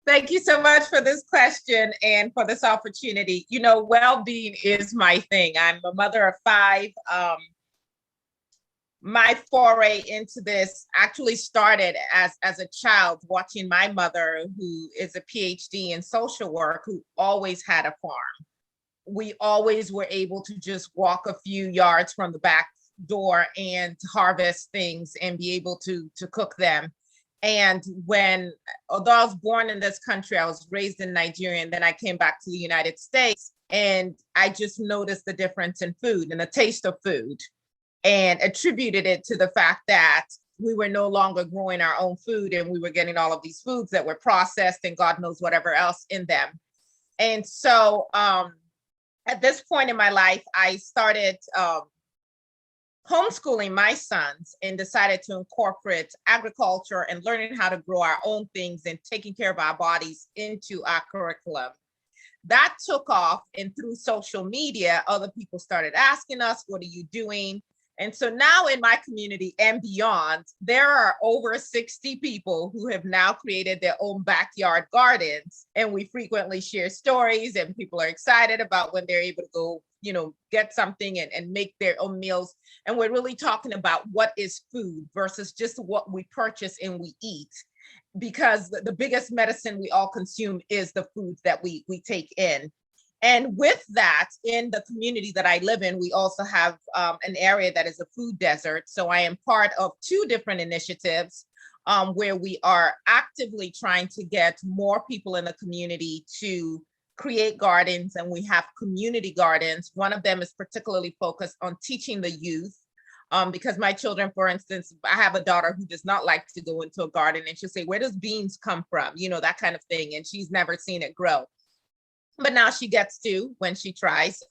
Thank you so much for this question and for this opportunity. Well-being is my thing. I'm a mother of five. My foray into this actually started as a child watching my mother, who is a PhD in social work, who always had a farm. We always were able to just walk a few yards from the back door and harvest things and be able to cook them. And although I was born in this country, I was raised in Nigeria, and then I came back to the United States, and I just noticed the difference in food and the taste of food, and attributed it to the fact that we were no longer growing our own food, and we were getting all of these foods that were processed and God knows whatever else in them. And so at this point in my life, I started homeschooling my sons and decided to incorporate agriculture and learning how to grow our own things and taking care of our bodies into our curriculum. That took off, and through social media, other people started asking us, what are you doing? And so now in my community and beyond, there are over 60 people who have now created their own backyard gardens. And we frequently share stories, and people are excited about when they're able to go, get something and make their own meals. And we're really talking about what is food versus just what we purchase and we eat. Because the biggest medicine we all consume is the foods that we take in. And with that, in the community that I live in, we also have an area that is a food desert. So I am part of two different initiatives where we are actively trying to get more people in the community to create gardens. And we have community gardens. One of them is particularly focused on teaching the youth. Because my children, for instance, I have a daughter who does not like to go into a garden, and she'll say, where does beans come from? That kind of thing. And she's never seen it grow. But now she gets to when she tries.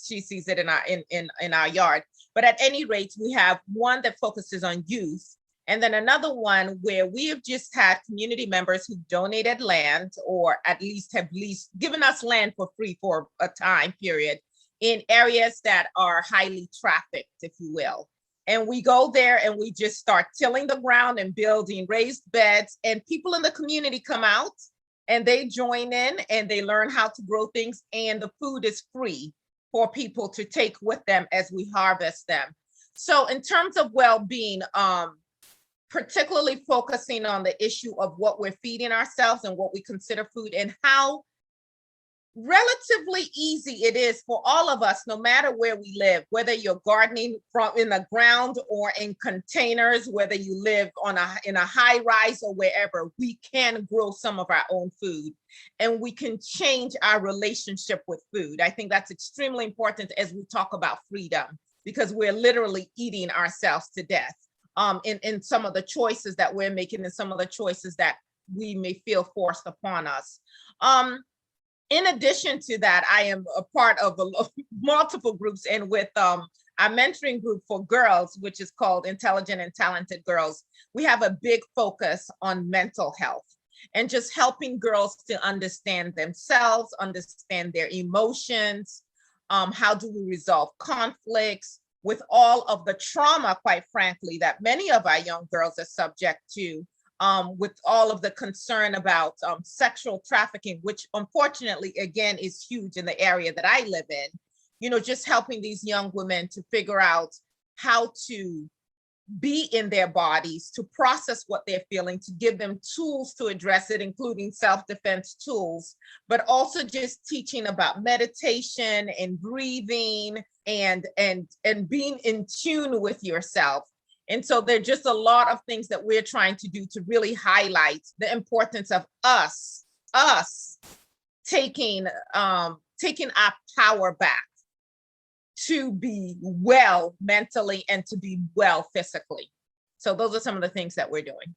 She sees it in our yard. But at any rate, we have one that focuses on youth, and then another one where we have just had community members who donated land, or at least have given us land for free for a time period in areas that are highly trafficked, if you will. And we go there and we just start tilling the ground and building raised beds, and people in the community come out and they join in and they learn how to grow things, and the food is free for people to take with them as we harvest them. So in terms of well-being, particularly focusing on the issue of what we're feeding ourselves and what we consider food, and how relatively easy it is for all of us, no matter where we live, whether you're gardening from in the ground or in containers, whether you live in a high rise or wherever, we can grow some of our own food, and we can change our relationship with food. I think that's extremely important as we talk about freedom, because we're literally eating ourselves to death in some of the choices that we're making, and some of the choices that we may feel forced upon us. In addition to that, I am a part of multiple groups, and with our mentoring group for girls, which is called Intelligent and Talented Girls, we have a big focus on mental health and just helping girls to understand themselves, understand their emotions. How do we resolve conflicts with all of the trauma, quite frankly, that many of our young girls are subject to? With all of the concern about sexual trafficking, which unfortunately, again, is huge in the area that I live in, just helping these young women to figure out how to be in their bodies, to process what they're feeling, to give them tools to address it, including self-defense tools, but also just teaching about meditation and breathing and being in tune with yourself. And so there are just a lot of things that we're trying to do to really highlight the importance of us taking our power back to be well mentally and to be well physically. So those are some of the things that we're doing.